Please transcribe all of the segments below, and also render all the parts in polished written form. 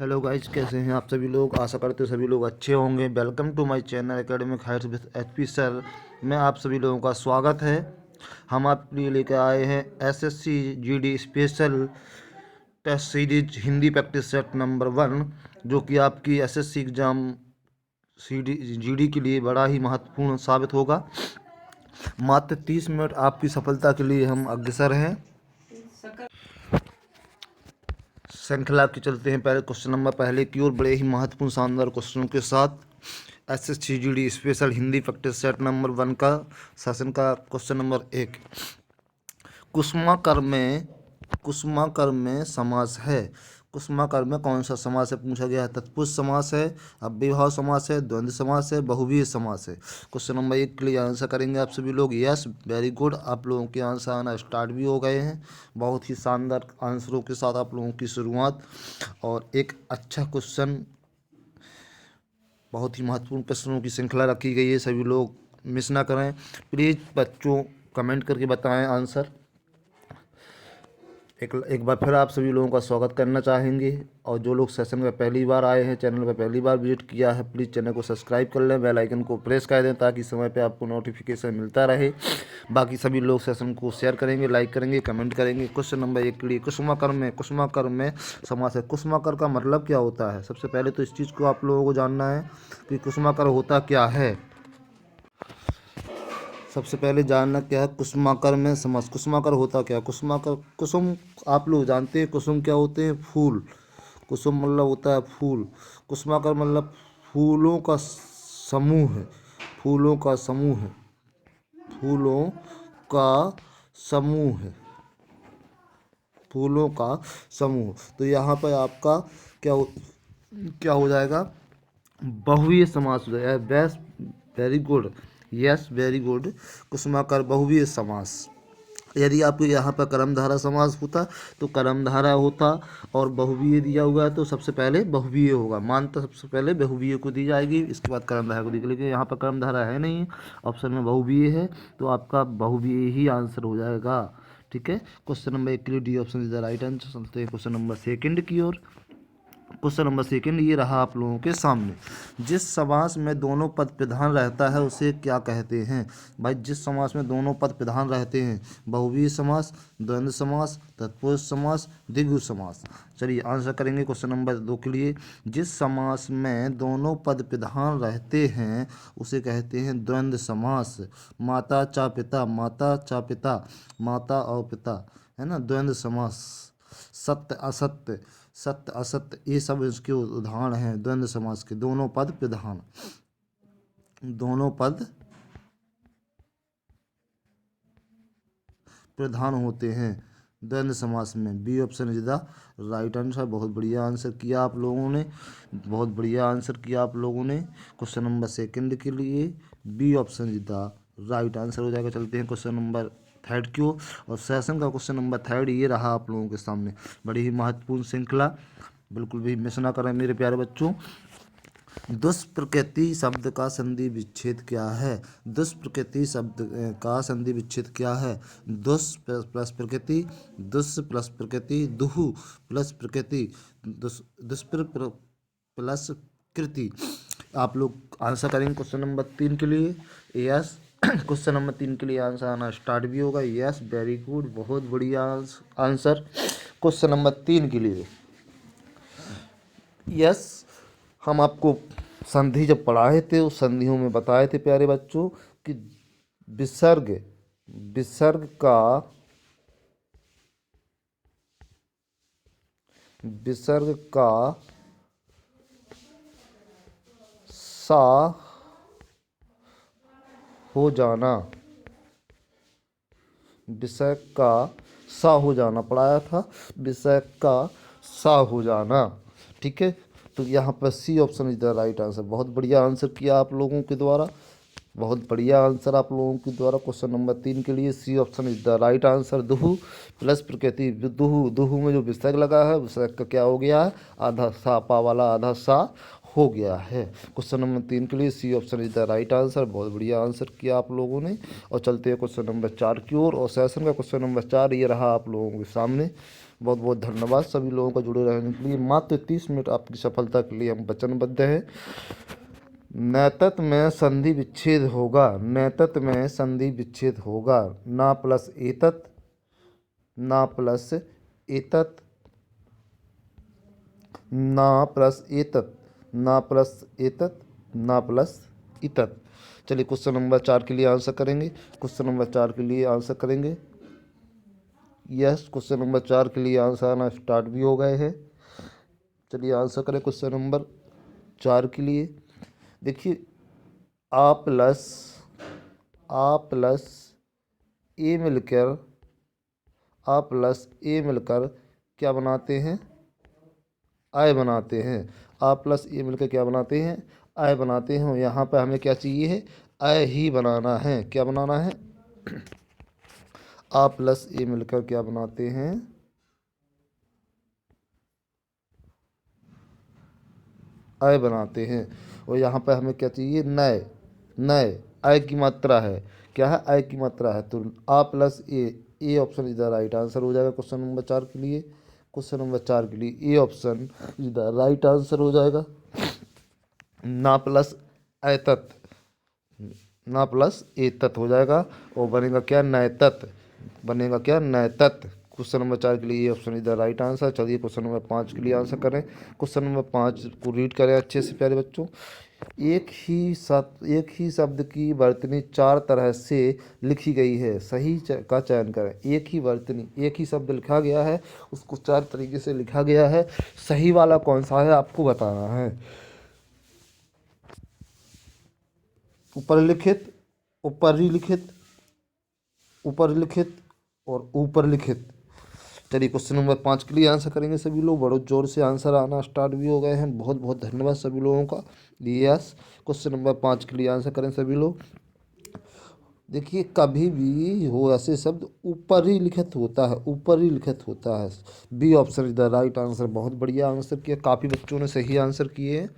Hello guys, कैसे हैं आप सभी लोग। आशा करते सभी लोग अच्छे होंगे। Welcome to my channel academic heights with HP sir में आप सभी लोगों का स्वागत है। हम आपके लिए लेकर आए हैं SSC GD special test series Hindi practice set number 1, जो कि आपकी एसएससी एग्ज़ाम सीडी जीडी के लिए बड़ा ही महत्वपूर्ण साबित होगा। मात्र 30 मिनट आपकी सफलता के लिए हम अग्रसर हैं। श्रृंखला के चलते हैं पहले क्वेश्चन नंबर पहले की ओर, बड़े ही महत्वपूर्ण शानदार क्वेश्चनों के साथ। SSC GD special Hindi practice set number 1 का सेशन का क्वेश्चन नंबर 1। कुसुमाकर में समास है। कुसुमाकर में कौन सा समास है पूछा गया है। तत्पुरुष समास है, अव्ययभाव समास है, द्वंद्व समास है, बहुव्रीहि समास है। क्वेश्चन नंबर 1 के लिए आंसर करेंगे आप सभी लोग। Yes, very good. आप लोगों के आंसर आना स्टार्ट भी हो गए हैं। बहुत ही शानदार आंसरों के साथ आप लोगों की शुरुआत और एक अच्छा क्वेश्चन, बहुत ही महत्वपूर्ण प्रश्नों की श्रृंखला रखी गई है। सभी लोग मिस ना करें प्लीज़। बच्चों कमेंट करके बताएं आंसर। एक बार फिर आप सभी लोगों का स्वागत करना चाहेंगे। और जो लोग सेशन में पहली बार आए हैं, चैनल पर पहली बार विजिट किया है, प्लीज़ चैनल को सब्सक्राइब कर लें, बेल आइकन को प्रेस कर दें ताकि समय पे आपको नोटिफिकेशन मिलता रहे। बाकी सभी लोग सेशन को शेयर करेंगे, लाइक करेंगे, कमेंट करेंगे। क्वेश्चन नंबर 1 के लिए कुसुमाकर में समास है। कुसुमाकर का मतलब क्या होता है। सबसे पहले तो इस चीज़ को आप लोगों को जानना है कि कुसुमाकर होता क्या है। सबसे पहले जानना क्या है कुसुमाकर में समास। कुसुमाकर होता क्या है। कुसुम आप लोग जानते हैं। कुसुम क्या होते हैं। फूल। कुसुम मतलब होता है फूल। कुसुमाकर मतलब फूलों का समूह है। फूलों का समूह है। फूलों का समूह है। फूलों का समूह। तो यहाँ पर आपका क्या हो जाएगा। बहुवीय समास हो जाएगा। Best, very good, yes very good. कुसुमाकर बहुवीय समास। यदि आपको यहाँ पर कर्मधारा समास होता तो कर्मधारा होता, और बहुवीय दिया हुआ है तो सबसे पहले बहुवीय होगा। मानता सबसे पहले बहुवीय को दी जाएगी, इसके बाद कर्मधारा को दी। लेकिन यहाँ पर कर्मधारा है नहीं, ऑप्शन में बहुवीय है, तो आपका बहुवीय ही आंसर हो जाएगा। ठीक है। क्वेश्चन नंबर 1 के लिए D option is the right answer. चलते हैं क्वेश्चन नंबर 2 की ओर। क्वेश्चन नंबर 2 ये रहा आप लोगों के सामने। जिस समास में दोनों पद प्रधान रहता है उसे क्या कहते हैं। भाई, जिस समास में दोनों पद प्रधान रहते हैं, बहुव्रीहि समास, द्वंद्व समास, तत्पुरुष समास, द्विगु समास। चलिए आंसर करेंगे क्वेश्चन नंबर 2 के लिए। जिस समास में दोनों पद प्रधान रहते हैं उसे कहते हैं द्वंद्व समास। माता चा पिता, माता चा पिता, माता और पिता, है ना, द्वंद्व समास। सत्य असत्य, सत्य असत्य, ये सब इसके उदाहरण हैं द्वंद्व समास के। दोनों पद प्रधान, दोनों पद प्रधान होते हैं द्वंद्व समास में। B option is the right answer. बहुत बढ़िया आंसर किया आप लोगों ने, बहुत बढ़िया आंसर किया आप लोगों ने। क्वेश्चन नंबर 2 के लिए B option is the right answer हो जाएगा। चलते हैं क्वेश्चन नंबर 3 की ओर। और सेशन का क्वेश्चन नंबर 3 ये रहा आप लोगों के सामने। बड़ी ही महत्वपूर्ण श्रृंखला, बिल्कुल भी मिस ना करें मेरे प्यारे बच्चों। दुष्प्रकृति शब्द का संधि विच्छेद क्या है। दुष्प्रकृति शब्द का संधि विच्छेद क्या है। दुष् प्लस प्रकृति, दुष् प्लस प्रकृति, दुहु प्लस प्रकृति, दुष्प्र प्लस कृति। आप लोग आंसर करेंगे क्वेश्चन नंबर 3 के लिए। यस, क्वेश्चन नंबर 3 के लिए आंसर आना स्टार्ट भी होगा। यस, वेरी गुड, बहुत बढ़िया आंसर। क्वेश्चन नंबर 3 के लिए यस, हम आपको संधि जब पढ़ाए थे उस संधियों में बताए थे प्यारे बच्चों कि विसर्ग विसर्ग का विसर्ग का सा हो जाना, विसर्ग का सा हो जाना पढ़ाया था। विसर्ग का सा हो जाना, ठीक है। तो यहाँ पर C option is the right answer. बहुत बढ़िया आंसर किया आप लोगों के द्वारा, बहुत बढ़िया आंसर आप लोगों के द्वारा। क्वेश्चन नंबर 3 के लिए C option is the right answer. दुहु प्लस प्रकृति, दुहु, दुहु में जो विसर्ग लगा है विसर्ग का क्या हो गया है, आधा सा, पा वाला आधा सा हो गया है। क्वेश्चन नंबर 3 के लिए C option is the right answer. बहुत बढ़िया आंसर किया आप लोगों ने। और चलते हैं क्वेश्चन नंबर 4 की ओर। और सेशन का क्वेश्चन नंबर 4 ये रहा आप लोगों के सामने। बहुत बहुत धन्यवाद सभी लोगों का जुड़े रहने के लिए। मात्र 30 मिनट आपकी सफलता के लिए हम वचनबद्ध हैं। नैतत में संधि विच्छेद होगा, नैतत में संधि विच्छेद होगा। ना प्लस एतत, ना प्लस एतत, ना प्लस एतत, ना प्लस एतत, ना प्लस इतत। चलिए क्वेश्चन नंबर 4 के लिए आंसर करेंगे। क्वेश्चन नंबर 4 के लिए आंसर करेंगे। यस, क्वेश्चन नंबर 4 के लिए आंसर आना स्टार्ट भी हो गए हैं। चलिए आंसर करें क्वेश्चन नंबर 4 के लिए। देखिए आ प्लस ए मिलकर आ प्लस ए मिलकर क्या बनाते हैं? आय बनाते हैं। आ प्लस ए मिलकर क्या बनाते हैं? आय बनाते हैं। और यहाँ पर हमें क्या चाहिए है? आय ही बनाना है। क्या बनाना है? आ प्लस ए मिलकर क्या बनाते हैं? आय बनाते हैं। और यहाँ पर हमें क्या चाहिए? नए, नए आय की मात्रा है। क्या है? आय की मात्रा है। तो आ प्लस ए option is the right answer हो जाएगा क्वेश्चन नंबर 4 के लिए। क्वेश्चन नंबर 4 के लिए A option is the right answer हो जाएगा। ना प्लस एतत, ना प्लस एतत हो जाएगा और बनेगा क्या? नैतत, बनेगा क्या? नैतत। क्वेश्चन नंबर 4 के लिए ये option is the right answer. चलिए क्वेश्चन नंबर 5 के लिए आंसर करें। क्वेश्चन नंबर 5 को रीड करें अच्छे से प्यारे बच्चों। एक ही शब्द की वर्तनी 4 तरह से लिखी गई है, सही का चयन करें। एक ही वर्तनी, एक ही शब्द लिखा गया है, उसको 4 तरीके से लिखा गया है, सही वाला कौन सा है आपको बताना है। ऊपर लिखित, ऊपरी लिखित, ऊपर लिखित और ऊपर लिखित। चलिए क्वेश्चन नंबर 5 के लिए आंसर करेंगे सभी लोग। बड़े जोर से आंसर आना स्टार्ट भी हो गए हैं। बहुत बहुत धन्यवाद सभी लोगों का। यस, क्वेश्चन नंबर 5 के लिए आंसर करें सभी लोग। देखिए कभी भी हो ऐसे शब्द ऊपर ही लिखित होता है, ऊपर ही लिखित होता है। B option is the right answer. बहुत बढ़िया आंसर किया, काफ़ी बच्चों ने सही आंसर किए हैं,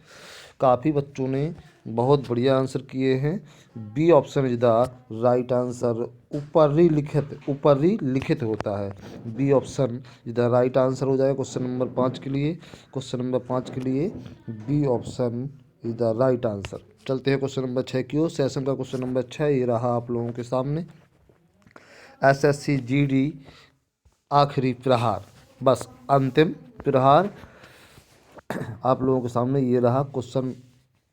काफ़ी बच्चों ने बहुत बढ़िया आंसर किए हैं। B option is the right answer. ऊपर ही लिखित, ऊपर ही लिखित होता है। B option is the right answer हो जाएगा क्वेश्चन नंबर 5 के लिए। क्वेश्चन नंबर 5 के लिए B option is the right answer. चलते हैं क्वेश्चन नंबर 6 की ओर। सेशन का क्वेश्चन नंबर 6 ये रहा आप लोगों के सामने। एसएससी जीडी आखिरी प्रहार, बस अंतिम प्रहार आप लोगों के सामने ये रहा question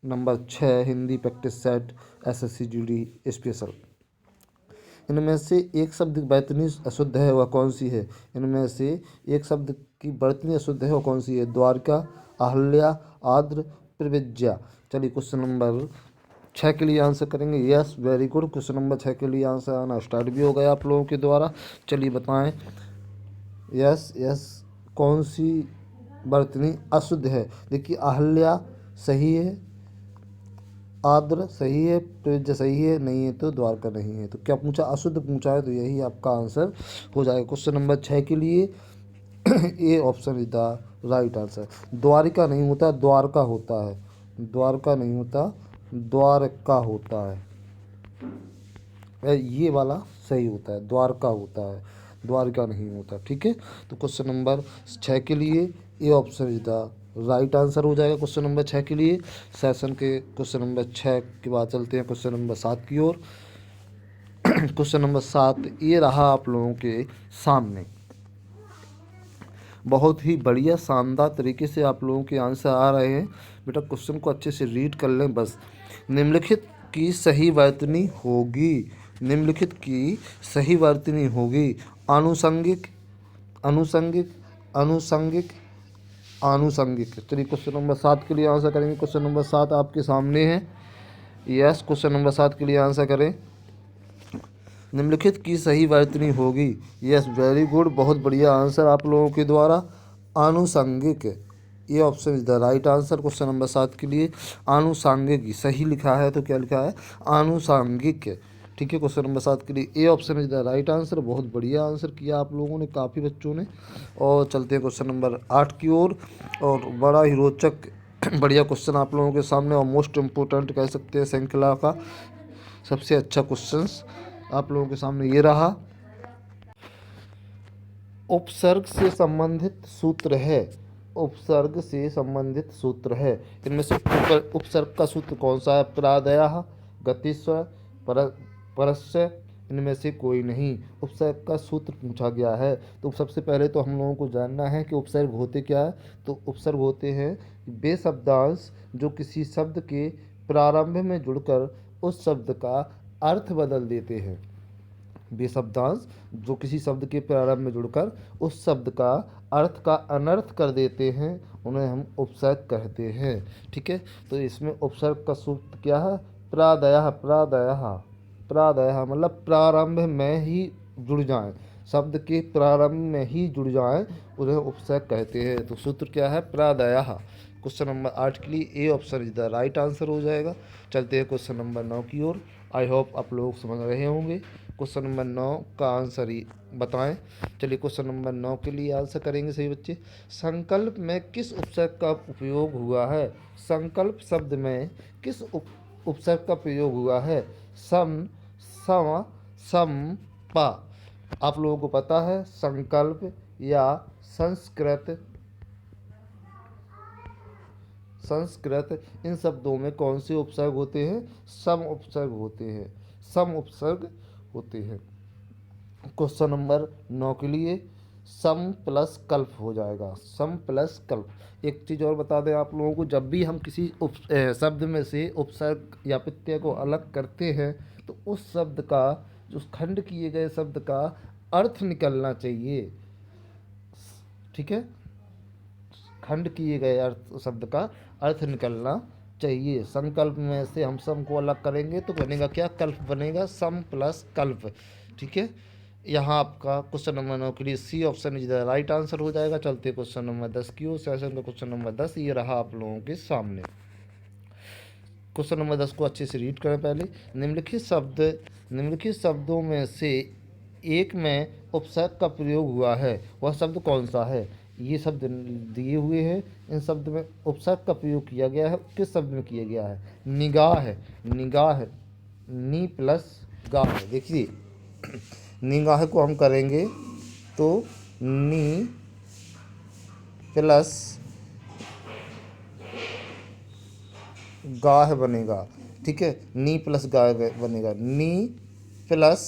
number 6 Hindi practice set SSC GD special. इनमें से एक शब्द की वर्तनी अशुद्ध है, वह कौन सी है? इनमें से एक शब्द की वर्तनी अशुद्ध है, वह कौन सी है? द्वारका, अहल्या, आद्र, प्रविज्या। चलिए क्वेश्चन नंबर 6 के लिए आंसर करेंगे। Yes, very good. Question number 6 के लिए आंसर आना स्टार्ट भी हो गया आप लोगों के द्वारा। चलिए बताएं। यस यस, कौन सी वर्तनी अशुद्ध है? देखिए अहल्या सही है, आद्र सही है, प्रविज्या सही है, नहीं है तो द्वारका नहीं है। तो क्या पूछा? अशुद्ध पूछा है, तो यही आपका आंसर हो जाएगा क्वेश्चन नंबर 6 के लिए। A option is the right answer. Dwarika नहीं होता, द्वारका होता है। द्वारका नहीं होता, द्वारका होता है। ये वाला सही होता है, द्वारका होता है, द्वारका नहीं होता। ठीक है, तो क्वेश्चन नंबर 6 के लिए A option is the right answer हो जाएगा क्वेश्चन नंबर 6 के लिए। सेशन के क्वेश्चन नंबर 6 के बाद चलते हैं क्वेश्चन नंबर 7 की ओर। क्वेश्चन नंबर 7 ये रहा आप लोगों के सामने। बहुत ही बढ़िया शानदार तरीके से आप लोगों के आंसर आ रहे हैं। बेटा क्वेश्चन को अच्छे से रीड कर लें बस। निम्नलिखित की सही वर्तनी होगी, निम्नलिखित की सही वर्तनी होगी। आनुषंगिक, अनुषंगिक, अनुषंगिक, आनुषंगिक। चलिए क्वेश्चन नंबर 7 के लिए आंसर करेंगे। क्वेश्चन नंबर 7 आपके सामने है। यस, क्वेश्चन नंबर 7 के लिए आंसर करें। निम्नलिखित की सही वर्तनी होगी। यस, वेरी गुड, बहुत बढ़िया आंसर आप लोगों के द्वारा। आनुषंगिक, ये option is the right answer question number 7 के लिए। आनुषंगिक सही लिखा है, तो क्या लिखा है? आनुषंगिक। ठीक है, क्वेश्चन नंबर 7 के लिए A option is the right answer. बहुत बढ़िया आंसर किया आप लोगों ने, काफ़ी बच्चों ने। और चलते हैं क्वेश्चन नंबर 8 की ओर। और बड़ा ही रोचक बढ़िया क्वेश्चन आप लोगों के सामने, और मोस्ट इम्पोर्टेंट कह सकते हैं श्रृंखला का सबसे अच्छा क्वेश्चन आप लोगों के सामने ये रहा। उपसर्ग से संबंधित सूत्र है। उपसर्ग से संबंधित सूत्र है। इनमें से उपसर्ग का सूत्र कौन सा है? प्रादयः, गतिस्वर, परस्य, इनमें से कोई नहीं। उपसर्ग का सूत्र पूछा गया है। तो सबसे पहले तो हम लोगों को जानना है कि उपसर्ग होते क्या है। तो उपसर्ग होते हैं वे शब्दांश जो किसी शब्द के प्रारंभ में जुड़कर उस शब्द का अर्थ बदल देते हैं। वे शब्दांश जो किसी शब्द के प्रारंभ में जुड़कर उस शब्द का अर्थ का अनर्थ कर देते हैं, उन्हें हम उपसर्ग कहते हैं। ठीक है, तो इसमें उपसर्ग का सूत्र क्या है? प्रादयः। प्रादयः, प्रादयः मतलब प्रारंभ में ही जुड़ जाएं, शब्द के प्रारंभ में ही जुड़ जाएं, उन्हें उपसर्ग कहते हैं। तो सूत्र क्या है? प्रादयः। क्वेश्चन नंबर 8 के लिए A option is the right answer हो जाएगा। चलते हैं क्वेश्चन नंबर 9 की ओर। आई होप आप लोग समझ रहे होंगे। क्वेश्चन नंबर 9 का आंसर ही बताएं। चलिए क्वेश्चन नंबर 9 के लिए आंसर करेंगे सही बच्चे। संकल्प में किस उपसर्ग का उपयोग हुआ है? संकल्प शब्द में किस उपसर्ग का प्रयोग हुआ है? सम, सम, सम, पा। आप लोगों को पता है संकल्प या संस्कृत, संस्कृत इन शब्दों में कौन से उपसर्ग होते हैं? सम उपसर्ग होते हैं। सम उपसर्ग होते हैं। क्वेश्चन नंबर 9 के लिए सम प्लस कल्प हो जाएगा। सम प्लस कल्प। एक चीज़ और बता दें आप लोगों को, जब भी हम किसी शब्द में से उपसर्ग या प्रत्यय को अलग करते हैं तो उस शब्द का, जो खंड किए गए शब्द का अर्थ निकलना चाहिए। ठीक है, खंड किए गए अर्थ शब्द का अर्थ निकलना चाहिए। संकल्प में से हम सम को अलग करेंगे तो बनेगा क्या? कल्प बनेगा। सम प्लस कल्प। ठीक है, यहाँ आपका क्वेश्चन नंबर 9 के लिए C option is the right answer हो जाएगा। चलते क्वेश्चन नंबर 10 की ओर। सेशन का क्वेश्चन नंबर 10 ये रहा आप लोगों के सामने। क्वेश्चन नंबर 10 को अच्छे से रीड करें पहले। निम्नलिखित शब्दों में से एक में उपसर्ग का प्रयोग हुआ है, वह शब्द कौन सा है? ये शब्द दिए हुए हैं, इन शब्द में उपसर्ग का प्रयोग किया गया है। किस शब्द में किया गया है? निगाह है। निगाह, नी प्लस गाह है। देखिए निगाह को हम करेंगे तो नी प्लस गाह बनेगा। ठीक है, नी प्लस गाह बनेगा। नी प्लस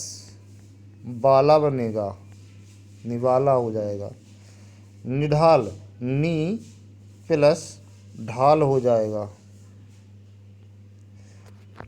बाला बनेगा, निवाला हो जाएगा। निढाल, नी प्लस ढाल हो जाएगा।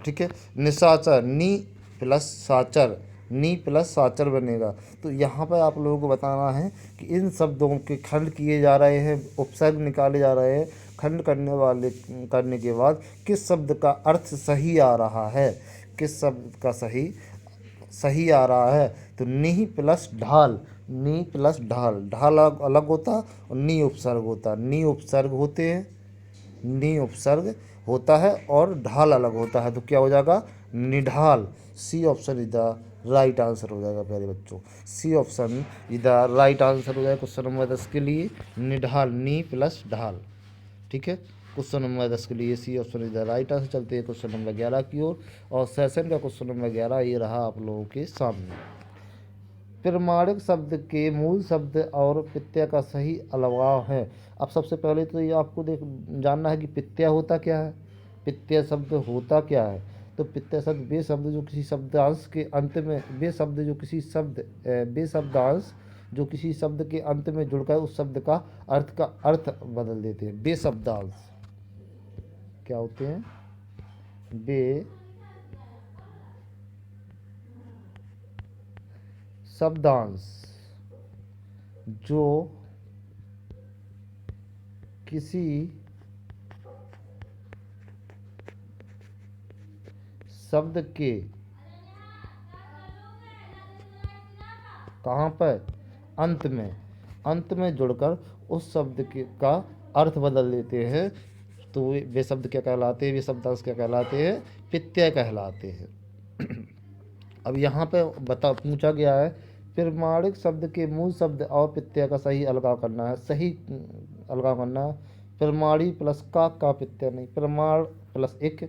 ठीक है, निशाचर, नी प्लस साचर, नी प्लस साचर बनेगा। तो यहाँ पर आप लोगों को बताना है कि इन शब्दों के खंड किए जा रहे हैं, उपसर्ग निकाले जा रहे हैं। खंड करने के बाद किस शब्द का अर्थ सही आ रहा है? किस शब्द का सही आ रहा है? तो नी प्लस ढाल, नी प्लस ढाल। ढाल अलग होता और नी उपसर्ग होता। नी उपसर्ग होते हैं, नी उपसर्ग होता है और ढाल अलग होता है। तो क्या हो जाएगा? निढाल। C option is the right answer हो जाएगा प्यारे बच्चों। C option is the right answer हो जाएगा क्वेश्चन नंबर 10 के लिए। निढाल, नी प्लस ढाल। ठीक है, क्वेश्चन नंबर 10 के लिए C option is the right answer. चलते हैं क्वेश्चन नंबर 11 की ओर। और सेशन का क्वेश्चन नंबर 11 ये रहा आप लोगों के सामने। प्रमाणिक शब्द के मूल शब्द और प्रत्यय का सही अलगाव है। अब सबसे पहले तो ये आपको जानना है कि प्रत्यय होता क्या है, प्रत्यय शब्द होता क्या है। तो प्रत्यय शब्द वे शब्द जो किसी शब्दांश के अंत में, वे शब्दांश जो किसी शब्द के अंत में जुड़कर उस शब्द का अर्थ बदल देते हैं। वे शब्दांश क्या होते हैं? वे शब्दांश जो किसी शब्द के कहाँ पर? अंत में जुड़कर उस शब्द का अर्थ बदल देते हैं। तो वे शब्द क्या कहलाते हैं? वे शब्दांश क्या कहलाते हैं? प्रत्यय कहलाते हैं। अब यहाँ पे पूछा गया है प्रमाणिक शब्द के मूल शब्द और प्रत्यय का सही अलगाव करना है। सही अलगाव करना है। प्रमाणी प्लस का प्रत्यय नहीं, प्रमाण प्लस एक,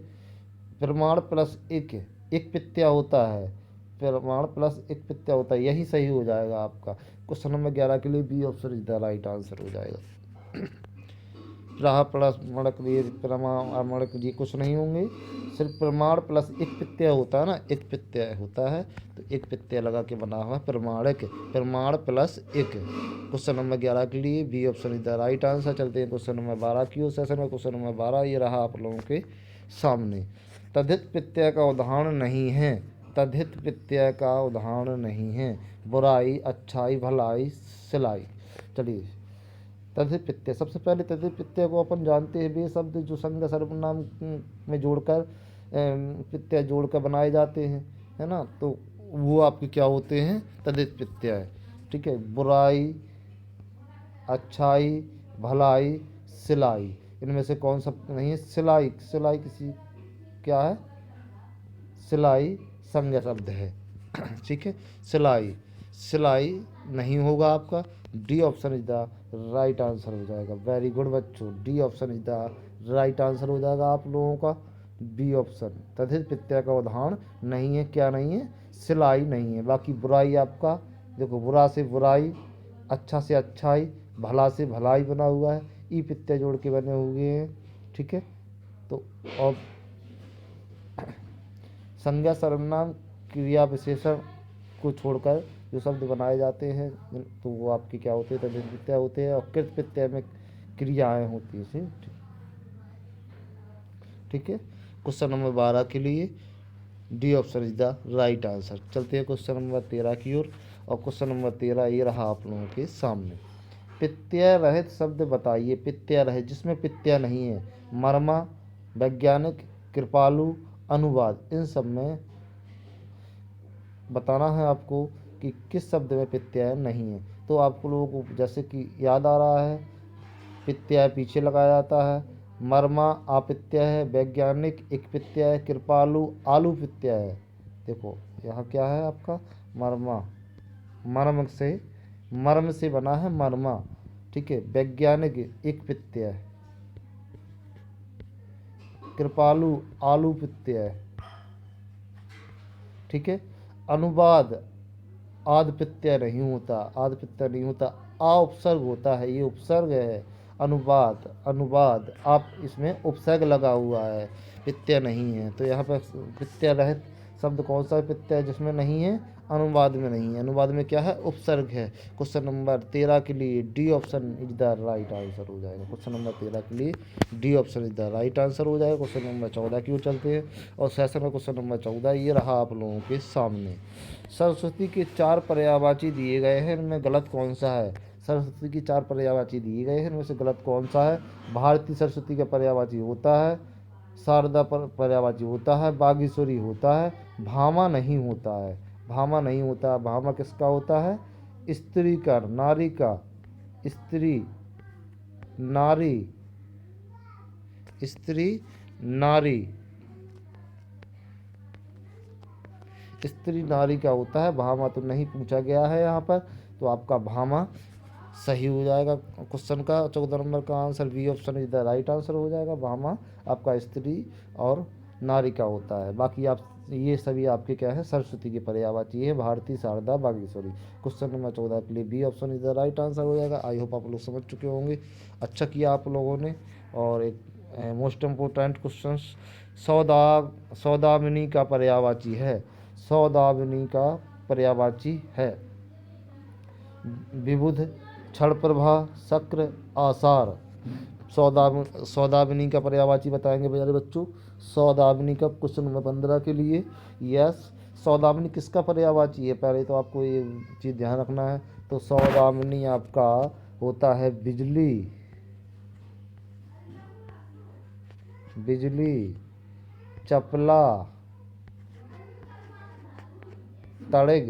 प्रमाण प्लस एक प्रत्यय होता है। प्रमाण प्लस एक प्रत्यय होता है, यही सही हो जाएगा आपका। क्वेश्चन नंबर 11 के लिए B option is the right answer हो जाएगा। रहा प्लस मड़क, ये प्रमाण और मड़क ये कुछ नहीं होंगे, सिर्फ प्रमाण प्लस एक प्रत्यय होता है ना, एक प्रत्यय होता है, तो एक प्रत्यय लगा के बना हुआ है प्रमाणक, प्रमाण प्लस एक। क्वेश्चन नंबर 11 के लिए B option is the right answer. चलते हैं क्वेश्चन नंबर 12 की ओर सेशन में। क्वेश्चन नंबर 12 ये रहा आप लोगों के सामने। तद्धित प्रत्यय का उदाहरण नहीं है, तद्धित प्रत्यय का उदाहरण नहीं है, बुराई, अच्छाई, भलाई, सिलाई। चलिए, तद्धित प्रत्यय, सबसे पहले तद्धित प्रत्यय को अपन जानते हैं, वे शब्द जो संज्ञा सर्वनाम में जोड़कर प्रत्यय जोड़कर बनाए जाते हैं, है ना, तो वो आपके क्या होते हैं, तद्धित प्रत्यय। ठीक है, बुराई, अच्छाई, भलाई, सिलाई, इनमें से कौन सा नहीं है, सिलाई, सिलाई किसी क्या है, सिलाई संज्ञा शब्द है। ठीक है, सिलाई, सिलाई नहीं होगा आपका, D option is the right answer हो जाएगा। वेरी गुड बच्चों, D option is the right answer हो जाएगा आप लोगों का, बी ऑप्शन। तद्धित प्रत्यय का उदाहरण नहीं है, क्या नहीं है, सिलाई नहीं है। बाकी बुराई आपका देखो, बुरा से बुराई, अच्छा से अच्छाई, भला से भलाई बना हुआ है, ई प्रत्यय जोड़ के बने हुए हैं। ठीक है, तो और संज्ञा सर्वनाम क्रिया विशेषण को छोड़कर जो शब्द बनाए जाते हैं तो वो आपके क्या होते हैं, तद्धित प्रत्यय होते हैं, और कृत प्रत्यय में क्रियाएं होती हैं। ठीक है, क्वेश्चन नंबर 12 के लिए D option is the right answer. चलते हैं क्वेश्चन नंबर 13 की ओर, और क्वेश्चन नंबर 13 ये रहा आप लोगों के सामने। प्रत्यय रहित शब्द बताइए, प्रत्यय रहित जिसमें प्रत्यय नहीं है, मर्मा, वैज्ञानिक, कृपालु, अनुवाद, इन सब में बताना है आपको कि किस शब्द में प्रत्यय नहीं है। तो आप लोगों को जैसे कि याद आ रहा है, प्रत्यय पीछे लगाया जाता है, मर्मा अप्रत्यय है, वैज्ञानिक एक प्रत्यय है, कृपालु आलू प्रत्यय है। देखो यहाँ क्या है आपका, मर्मा, मर्म से बना है मर्मा। ठीक है, वैज्ञानिक एक प्रत्यय, कृपालु आलू प्रत्यय। ठीक है, अनुवाद आद प्रत्यय नहीं होता, आद प्रत्यय नहीं होता, आ उपसर्ग होता है, ये उपसर्ग है। अनुवाद, अनुवाद आप इसमें उपसर्ग लगा हुआ है, प्रत्यय नहीं है। तो यहाँ पर प्रत्यय रहित शब्द कौन सा है, प्रत्यय जिसमें नहीं है, अनुवाद में नहीं है, अनुवाद में क्या है, उपसर्ग है। क्वेश्चन नंबर 13 के लिए D option is the right answer हो जाएगा। क्वेश्चन नंबर 13 के लिए D option is the right answer हो जाएगा। क्वेश्चन नंबर 14 की ओर चलते हैं, और सेशन में क्वेश्चन नंबर 14 ये रहा आप लोगों के सामने। सरस्वती के 4 पर्यायवाची दिए गए हैं, इनमें गलत कौन सा है। सरस्वती की 4 पर्यायवाची दिए गए हैं, इनमें से गलत कौन सा है। भारती सरस्वती का पर्यायवाची होता है, शारदा पर्यायवाची होता है, बागेश्वरी होता है, भामा नहीं होता है, भामा नहीं होता है। भामा किसका होता है, स्त्री का, नारी का, स्त्री, नारी, स्त्री, नारी, स्त्री नारी का होता है, भामा तो नहीं पूछा गया है यहाँ पर, तो आपका भामा सही हो जाएगा। क्वेश्चन का 14 नंबर का answer B option is the right answer हो जाएगा। भामा आपका स्त्री और नारी का होता है। बाकी आप ये सभी आपके क्या है, सरस्वती के पर्यायवाची है, भारती, शारदा, बागेश्वरी। क्वेश्चन नंबर 14 के लिए B option is the right answer हो जाएगा। आई होप आप लोग समझ चुके होंगे, अच्छा किया आप लोगों ने। और एक मोस्ट इम्पोर्टेंट क्वेश्चन, सौदामिनी का पर्यायवाची है, सौदामिनी का पर्यायवाची है, विबुध, क्षण प्रभा, शक्र, आसार। सौदामिनी का पर्यायवाची बताएंगे मेरे बच्चों, सौदामिनी का। क्वेश्चन नंबर 15 के लिए यस, सौदामिनी किसका पर्यायवाची है, पहले तो आपको ये चीज़ ध्यान रखना है। तो सौदामिनी आपका होता है बिजली, बिजली, चपला, तड़िग,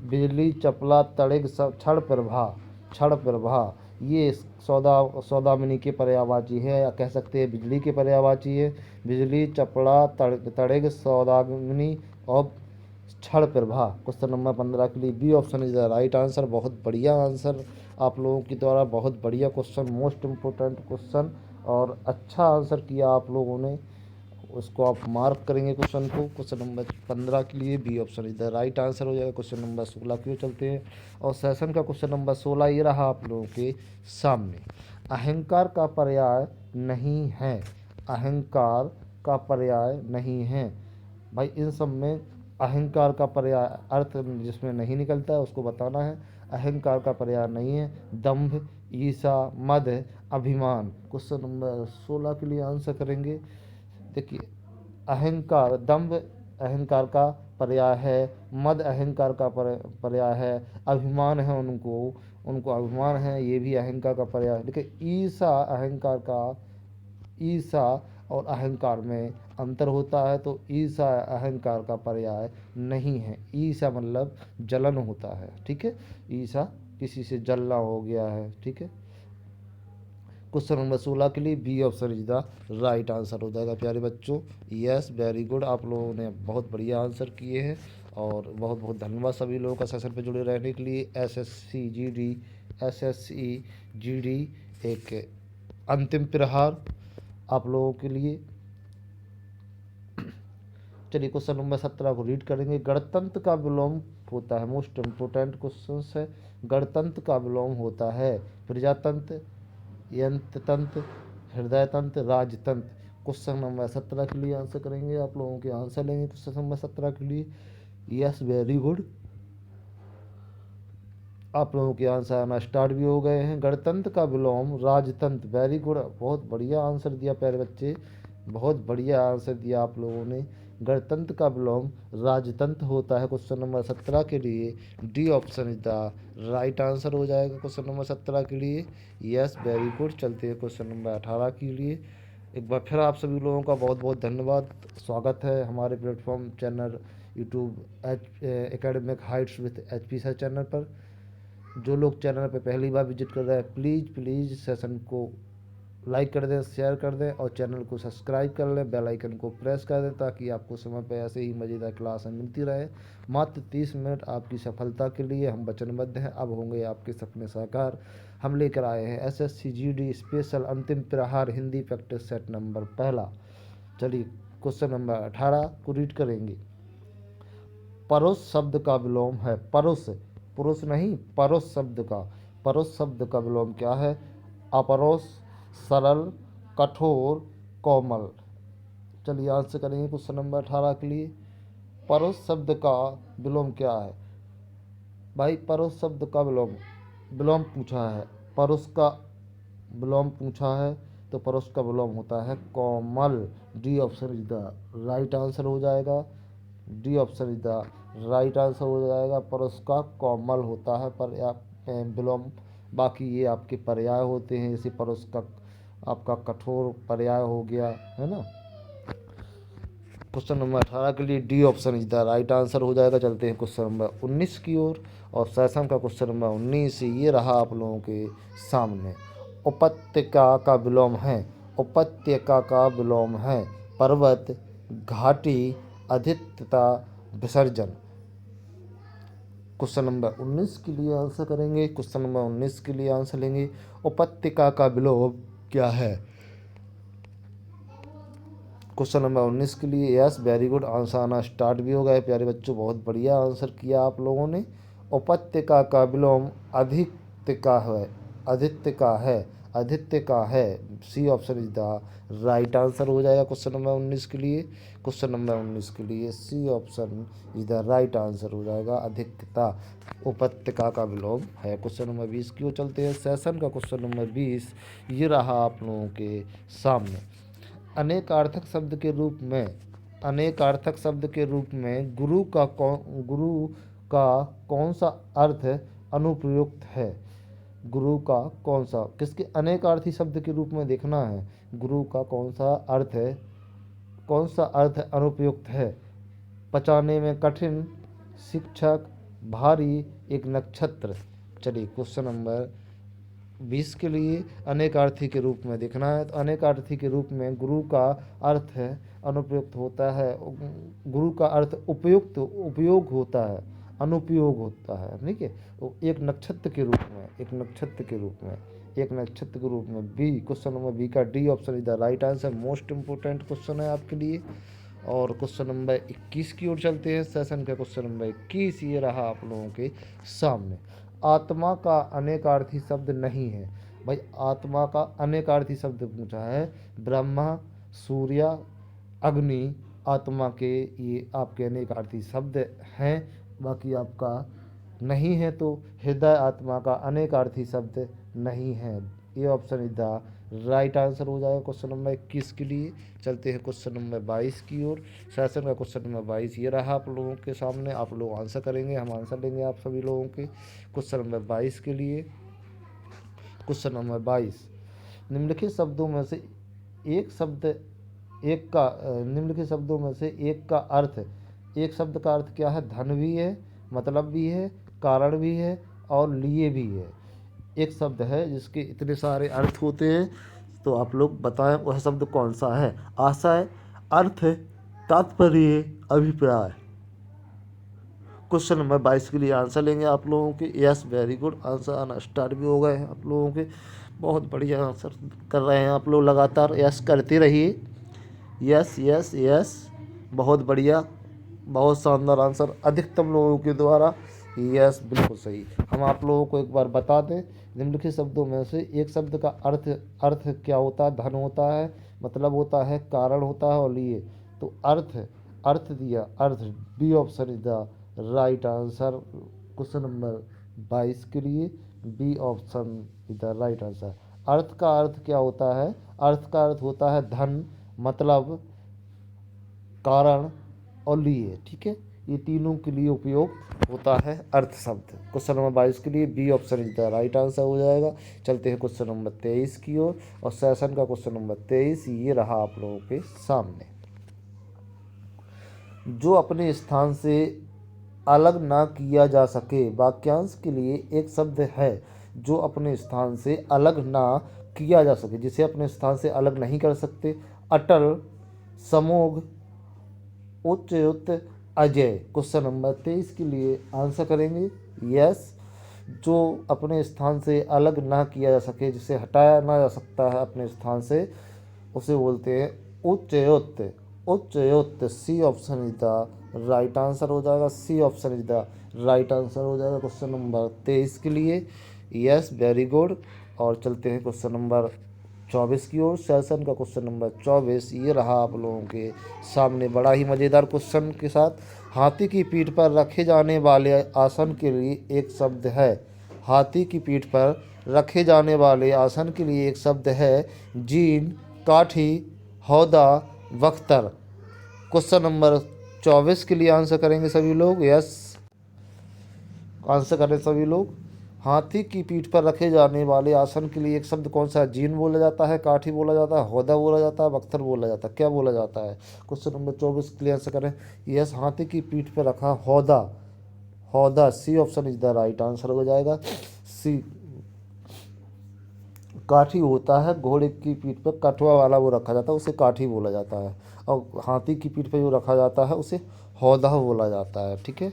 बिजली, चपला, तड़िग, सब क्षण प्रभा, क्षण प्रभा, ये सौदामिनी के पर्यायवाची है, या कह सकते हैं बिजली के पर्यायवाची है। बिजली, चपला, तड़िग, सौदामिनी और क्षण प्रभा। क्वेश्चन नंबर 15 के लिए B option is the right answer. बहुत बढ़िया आंसर आप लोगों की द्वारा, बहुत बढ़िया क्वेश्चन, मोस्ट इम्पोर्टेंट क्वेश्चन, और अच्छा आंसर किया आप लोगों ने। उसको आप मार्क करेंगे क्वेश्चन को। क्वेश्चन नंबर 15 के लिए B option is the right answer हो जाएगा। क्वेश्चन नंबर 16 की ओर चलते हैं और सेशन का क्वेश्चन नंबर 16 ये रहा आप लोगों के सामने। अहंकार का पर्याय नहीं है, अहंकार का पर्याय नहीं है। भाई इन सब में अहंकार का पर्याय अर्थ जिसमें नहीं निकलता है उसको बताना है। अहंकार का पर्याय नहीं है दंभ, ईर्ष्या, मद, अभिमान। क्वेश्चन नंबर 16 के लिए आंसर करेंगे। देखिए अहंकार, दंभ अहंकार का पर्याय है, मद अहंकार का पर्याय है, अभिमान है उनको उनको अभिमान है, ये भी अहंकार का पर्याय है। लेकिन ईर्ष्या अहंकार का, ईर्ष्या और अहंकार में अंतर होता है, तो ईर्ष्या अहंकार का पर्याय नहीं है। ईर्ष्या मतलब जलन होता है, ठीक है। ईर्ष्या किसी से जलना हो गया है, ठीक है। क्वेश्चन नंबर 16 के लिए B option is the right answer हो जाएगा प्यारे बच्चों। यस वेरी गुड, आप लोगों ने बहुत बढ़िया आंसर किए हैं और बहुत बहुत धन्यवाद सभी लोगों का सेशन पे जुड़े रहने के लिए। एसएससी जीडी एक अंतिम प्रहार आप लोगों के लिए। चलिए क्वेश्चन नंबर 17 को रीड करेंगे। गणतंत्र का विलोम होता है, मोस्ट इम्पोर्टेंट क्वेश्चन है। गणतंत्र का विलोम होता है प्रजातंत्र, यंत्रतंत्र, हृदयतंत्र, राजतंत्र। क्वेश्चन नंबर 17 के लिए आंसर करेंगे, आप लोगों के आंसर लेंगे क्वेश्चन नंबर 17 के लिए। यस वेरी गुड, आप लोगों के आंसर आना स्टार्ट भी हो गए हैं। गणतंत्र का विलोम राजतंत्र, वेरी गुड, बहुत बढ़िया आंसर दिया प्यारे बच्चे, बहुत बढ़िया आंसर दिया आप लोगों ने। गणतंत्र का विलोम राजतंत्र होता है। क्वेश्चन नंबर 17 के लिए D option is the right answer हो जाएगा क्वेश्चन नंबर 17 के लिए। यस वेरी गुड, चलते हैं क्वेश्चन नंबर 18 के लिए। एक बार फिर आप सभी लोगों का बहुत बहुत धन्यवाद, स्वागत है हमारे platform channel YouTube academic heights with HP sir channel पर। जो लोग चैनल पर पहली बार विजिट कर रहे हैं प्लीज़ सेशन को लाइक कर दें, शेयर कर दें और चैनल को सब्सक्राइब कर लें, बेल आइकन को प्रेस कर दें ताकि आपको समय पर ऐसे ही मज़ेदार क्लासें मिलती रहे। मात्र 30 मिनट आपकी सफलता के लिए हम वचनबद्ध हैं। अब होंगे आपके सपने साकार। हम लेकर आए हैं SSC GD स्पेशल अंतिम प्रहार हिंदी प्रैक्टिस सेट नंबर पहला। चलिए क्वेश्चन नंबर 18 को रीड करेंगे। परोस शब्द का विलोम है, परोस, पुरुष नहीं, परोस शब्द का, परोस शब्द का विलोम क्या है? अपरोस, सरल, कठोर, कोमल। चलिए आंसर करेंगे क्वेश्चन नंबर 18 के लिए। परोस शब्द का विलोम क्या है? भाई परोस शब्द का विलोम, विलोम पूछा है, परोस का विलोम पूछा है तो परोस का विलोम होता है कोमल। D option is the right answer हो जाएगा। D option is the right answer हो जाएगा। परोस का कोमल होता है पर विलोम, बाकी ये आपके पर्याय होते हैं, जैसे परोस का आपका कठोर पर्याय हो गया है ना। क्वेश्चन नंबर 18 के लिए D option is the right answer हो जाएगा। चलते हैं क्वेश्चन नंबर 19 की ओर और सेशन का क्वेश्चन नंबर 19 ये रहा आप लोगों के सामने। उपत्यका का विलोम है, उपत्यका का विलोम है पर्वत, घाटी, अधिकता, विसर्जन। क्वेश्चन नंबर 19 के लिए आंसर करेंगे, क्वेश्चन नंबर 19 के लिए आंसर लेंगे। उपत्यका का विलोम क्या है? क्वेश्चन नंबर 19 के लिए यस वेरी गुड, आंसर आना स्टार्ट भी हो गया प्यारे बच्चों, बहुत बढ़िया आंसर किया आप लोगों ने। उपत्यका का विलोम अधिकता है, अधिकता है, अधिकता है। C option is the right answer हो जाएगा क्वेश्चन नंबर 19 के लिए। क्वेश्चन नंबर 19 के लिए C option is the right answer हो जाएगा, अधिकता उपत्यका का विलोम है। क्वेश्चन नंबर 20 की ओर चलते हैं। सेशन का क्वेश्चन नंबर 20 ये रहा आप लोगों के सामने। अनेकार्थक शब्द के रूप में, अनेकार्थक शब्द के रूप में गुरु का कौन सा अर्थ अनुप्रयुक्त है? गुरु का कौन सा, किसके अनेकार्थी शब्द के रूप में देखना है, गुरु का कौन सा अर्थ है, कौन सा अर्थ अनुपयुक्त है? पचाने में कठिन, शिक्षक, भारी, एक नक्षत्र। चलिए क्वेश्चन नंबर 20 के लिए अनेकार्थी के रूप में देखना है, तो अनेकार्थी के रूप में गुरु का अर्थ है अनुपयुक्त होता है, गुरु का अर्थ उपयुक्त उपयोग होता है, अनुपयोग होता है, ठीक है। तो एक नक्षत्र के रूप में, एक नक्षत्र के रूप में, एक नक्षत्र के रूप में। बी, क्वेश्चन नंबर बी का D option is the right answer. Most important question है आपके लिए। और क्वेश्चन नंबर 21 की ओर चलते हैं। सेशन का क्वेश्चन नंबर 21 ये रहा आप लोगों के सामने। आत्मा का अनेकार्थी शब्द नहीं है। भाई आत्मा का अनेकार्थी शब्द पूछा है। ब्रह्मा, सूर्य, अग्नि आत्मा के ये आपके अनेकार्थी शब्द हैं। बाकी आपका नहीं है तो हृदय आत्मा का अनेकार्थी शब्द नहीं है। ये option is the right answer हो जाएगा क्वेश्चन नंबर 21 के लिए। चलते हैं क्वेश्चन नंबर 22 की ओर। सेशन का क्वेश्चन नंबर 22 ये रहा आप लोगों के सामने। आप लोग आंसर करेंगे, हम आंसर लेंगे आप सभी लोगों के। क्वेश्चन नंबर 22 के लिए, क्वेश्चन नंबर 22, निम्नलिखित शब्दों में से एक शब्द एक का निम्नलिखित शब्दों में से एक का अर्थ, एक शब्द का अर्थ क्या है? धन भी है, मतलब भी है, कारण भी है और लिए भी है। एक शब्द है जिसके इतने सारे अर्थ होते हैं, तो आप लोग बताएं वह शब्द कौन सा है। आशय, अर्थ, तात्पर्य, अभिप्राय। क्वेश्चन नंबर 22 के लिए आंसर लेंगे आप लोगों के। यस, वेरी गुड, आंसर आना स्टार्ट भी हो गए हैं आप लोगों के। बहुत बढ़िया आंसर कर रहे हैं आप लोग, लगातार यस करते रहिए। यस यस यस, बहुत बढ़िया, बहुत शानदार आंसर अधिकतम लोगों के द्वारा। यस, बिल्कुल सही। हम आप लोगों को एक बार बता दें, निम्नलिखित शब्दों में से एक शब्द का अर्थ क्या होता है? धन होता है, मतलब होता है, कारण होता है और लिए। तो अर्थ दिया, अर्थ। B option is the right answer question number 22 के लिए। B option is the right answer. अर्थ का अर्थ क्या होता है? अर्थ का अर्थ होता है धन, मतलब, कारण और लिए। ठीक है, ये तीनों के लिए उपयोग होता है अर्थ शब्द। क्वेश्चन नंबर 22 के लिए B option is the right answer हो जाएगा। चलते हैं क्वेश्चन नंबर 23 की ओर। और सेशन का क्वेश्चन नंबर 23 ये रहा आप लोगों के सामने। जो अपने स्थान से अलग ना किया जा सके, वाक्यांश के लिए एक शब्द है जो अपने स्थान से अलग ना किया जा सके, जिसे अपने स्थान से अलग नहीं कर सकते। अटल, समोघ, उच्चयुक्त, अजय। क्वेश्चन नंबर 23 के लिए आंसर करेंगे। यस, जो अपने स्थान से अलग ना किया जा सके, जिसे हटाया ना जा सकता है अपने स्थान से, उसे बोलते हैं उच्चयुक्त। उच्चयुक्त, C option is the right answer हो जाएगा। C option is the right answer हो जाएगा क्वेश्चन नंबर 23 के लिए। Yes, very good. और चलते हैं क्वेश्चन नंबर 24 की ओर। सेशन का क्वेश्चन नंबर 24 ये रहा आप लोगों के सामने, बड़ा ही मज़ेदार क्वेश्चन के साथ। हाथी की पीठ पर रखे जाने वाले आसन के लिए एक शब्द है। हाथी की पीठ पर रखे जाने वाले आसन के लिए एक शब्द है। जीन, काठी, हौदा, बख्तर। क्वेश्चन नंबर 24 के लिए आंसर करेंगे सभी लोग। यस, आंसर करें सभी लोग। हाथी की पीठ पर रखे जाने वाले आसन के लिए एक शब्द कौन सा है? जीन बोला जाता है, काठी बोला जाता है, हौदा बोला जाता है, बख्तर बोला जाता है। क्या बोला जाता है? क्वेश्चन नंबर 24 के लिए आंसर करें। यस, हाथी की पीठ पर रखा हौदा। हौदा, C option is the right answer हो जाएगा। सी। काठी होता है, घोड़े की पीठ पर कठवा वाला वो रखा जाता है, उसे काठी बोला जाता है। और हाथी की पीठ पर जो रखा जाता है उसे हौदा बोला जाता है। ठीक है,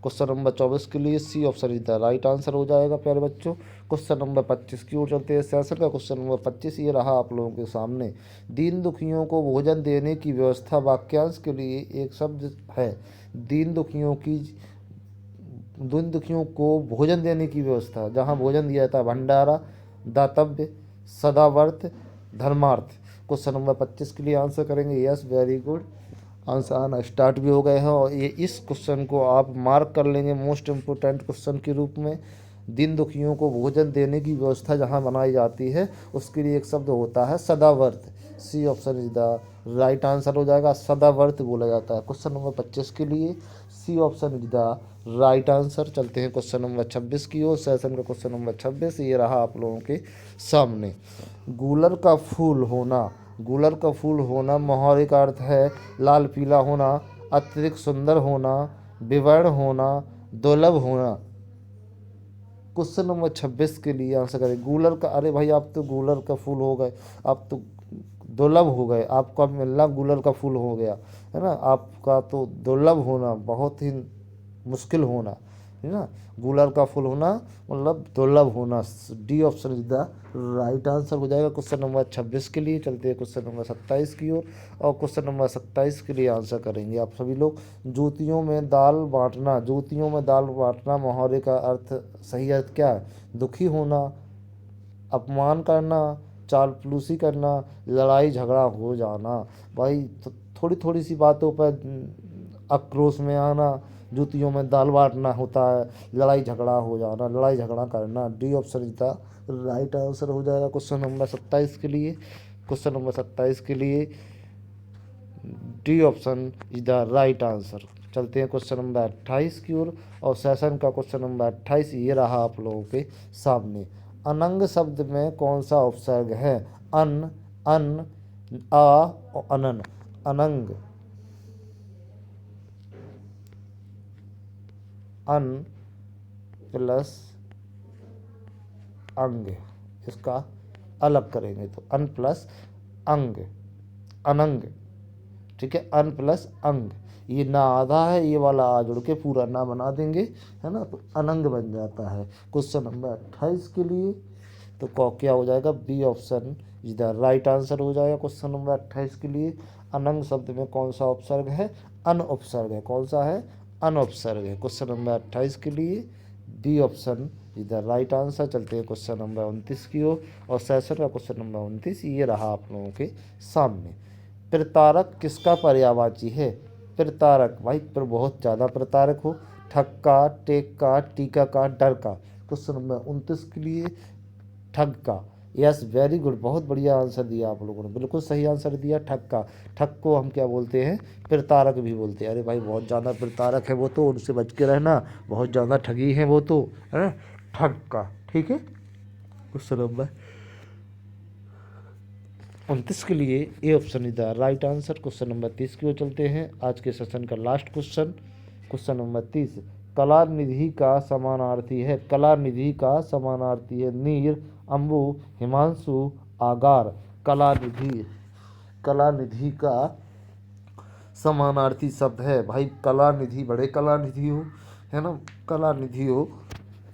क्वेश्चन नंबर 24 के लिए C option is the right answer हो जाएगा प्यारे बच्चों। क्वेश्चन नंबर 25 की ओर चलते हैं। सेशन का क्वेश्चन नंबर 25 ये रहा आप लोगों के सामने। दीन दुखियों को भोजन देने की व्यवस्था, वाक्यांश के लिए एक शब्द है। दीन दुखियों को भोजन देने की व्यवस्था, जहाँ भोजन दिया जाता है, भंडारा, दातव्य, सदावर्त, धर्मार्थ। क्वेश्चन नंबर 25 के लिए आंसर करेंगे। यस, वेरी गुड, आंसर आना स्टार्ट भी हो गए हैं। और ये इस क्वेश्चन को आप मार्क कर लेंगे मोस्ट इम्पोर्टेंट क्वेश्चन के रूप में। दीन दुखियों को भोजन देने की व्यवस्था जहाँ बनाई जाती है उसके लिए एक शब्द होता है सदावर्त। C option is the right answer हो जाएगा। सदावर्त बोला जाता है क्वेश्चन नंबर 25 के लिए। C option is the right answer. चलते हैं क्वेश्चन नंबर 26 की ओर। सेशन का क्वेश्चन नंबर 26 ये रहा आप लोगों के सामने। गूलर का फूल होना, गूलर का फूल होना मोहावरे का अर्थ है लाल पीला होना, अत्यधिक सुंदर होना, विवर्ण होना, दुर्लभ होना। क्वेश्चन नंबर 26 के लिए आंसर करें। गूलर का, अरे भाई आप तो गूलर का फूल हो गए, आप तो दुर्लभ हो गए, आपका मिलना गूलर का फूल हो गया है ना। आपका तो दुर्लभ होना, बहुत ही मुश्किल होना, है ना। गुड़हल का फूल होना मतलब दुर्लभ होना। D option is the right answer हो जाएगा क्वेश्चन नंबर 26 के लिए। चलते हैं क्वेश्चन नंबर 27 की ओर, और क्वेश्चन नंबर 27 के लिए आंसर करेंगे आप सभी लोग। जूतियों में दाल बांटना, जूतियों में दाल बांटना मुहावरे का अर्थ, सही अर्थ क्या है? दुखी होना, अपमान करना, चालफुलूसी करना, लड़ाई झगड़ा हो जाना। भाई थोड़ी थोड़ी सी बातों पर आक्रोश में आना, जूतियों में दाल बांटना होता है, लड़ाई झगड़ा हो जाना, लड़ाई झगड़ा करना। D option is the right answer हो जाएगा क्वेश्चन नंबर 27 के लिए। क्वेश्चन नंबर 27 के लिए D option is the right answer. चलते हैं क्वेश्चन नंबर 28 की ओर, और सेशन का क्वेश्चन नंबर 28 ये रहा आप लोगों के सामने। अनंग शब्द में कौन सा उपसर्ग है? अन, अन, आ और अनन। अनंग, अन प्लस अंग, इसका अलग करेंगे तो अन प्लस अंग, अनंग। ठीक है, अन प्लस अंग, ये ना आधा है, ये वाला आ जुड़ के पूरा ना बना देंगे, है ना, तो अनंग बन जाता है। क्वेश्चन नंबर 28 के लिए तो क्या हो जाएगा? B option is the right answer हो जाएगा क्वेश्चन नंबर 28 के लिए। अनंग शब्द में कौन सा उपसर्ग है? अन उपसर्ग है। कौन सा है? अन उपसर्ग है। क्वेश्चन नंबर 28 के लिए B option is the right answer. चलते हैं क्वेश्चन नंबर 29 की ओर, और सेशन का क्वेश्चन नंबर 29 ये रहा आप लोगों के सामने। प्रतारक किसका पर्यायवाची है? प्रतारक, भाई पर बहुत ज़्यादा प्रतारक हो, ठग का, टेक का, टीका का, डर का। क्वेश्चन नंबर 29 के लिए ठग का। यस, वेरी गुड, बहुत बढ़िया आंसर दिया आप लोगों ने, बिल्कुल सही आंसर दिया, ठग का। ठग को हम क्या बोलते हैं? प्रतारक भी बोलते हैं। अरे भाई बहुत ज़्यादा प्रतारक है वो तो, उनसे बच के रहना, बहुत ज़्यादा ठगी है वो तो, है ना, ठग का। ठीक है, क्वेश्चन नंबर 29 के लिए A option is the right answer. Question number 30 की ओर चलते हैं, आज के सेशन का last question. Question number 30, Kalanidhi का समानार्थी है। कलानिधि का समानार्थी है नीर, अम्बु, हिमांशु, आगार। कलानिधि, कलानिधि का समानार्थी शब्द है। भाई कलानिधि, बड़े कलानिधि हो, है ना, कलानिधि हो,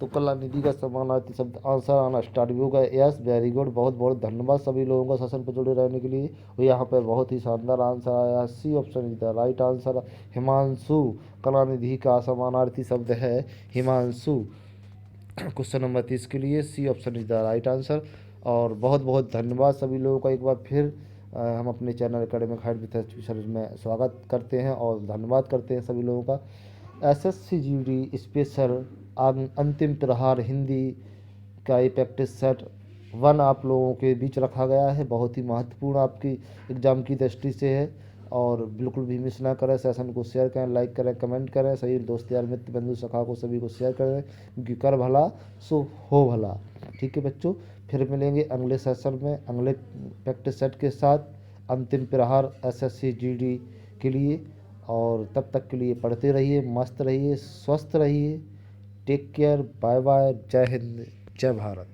तो कलानिधि का समानार्थी शब्द आंसर आना स्टार्ट भी होगा। यस, वेरी गुड, बहुत बहुत धन्यवाद सभी लोगों का सेशन पर जुड़े रहने के लिए। और यहाँ पर बहुत ही शानदार आंसर आया, C option is the right answer, Himanshu. कलानिधि का समानार्थी शब्द है हिमांशु। क्वेश्चन नंबर 30 के लिए C option is the right answer. और बहुत बहुत धन्यवाद सभी लोगों का एक बार फिर। हम अपने channel academic height with service में स्वागत करते हैं और धन्यवाद करते हैं सभी लोगों का। एसएससी जीडी स्पेशल अंतिम प्रहार हिंदी का ये प्रैक्टिस सेट 1 आप लोगों के बीच रखा गया है। बहुत ही महत्वपूर्ण आपकी एग्ज़ाम की दृष्टि से है, और बिल्कुल भी मिस ना करें। सेशन को शेयर करें, लाइक करें, कमेंट करें, सही दोस्त यार मित्र बंधु सखा को सभी को शेयर करें, क्योंकि कर भला सो हो भला। ठीक है बच्चों, फिर मिलेंगे अगले सेशन में अगले प्रैक्टिस सेट के साथ, अंतिम प्रहार एसएससी जीडी के लिए। और तब तक के लिए पढ़ते रहिए, मस्त रहिए, स्वस्थ रहिए। टेक केयर, बाय बाय, जय हिंद, जय भारत।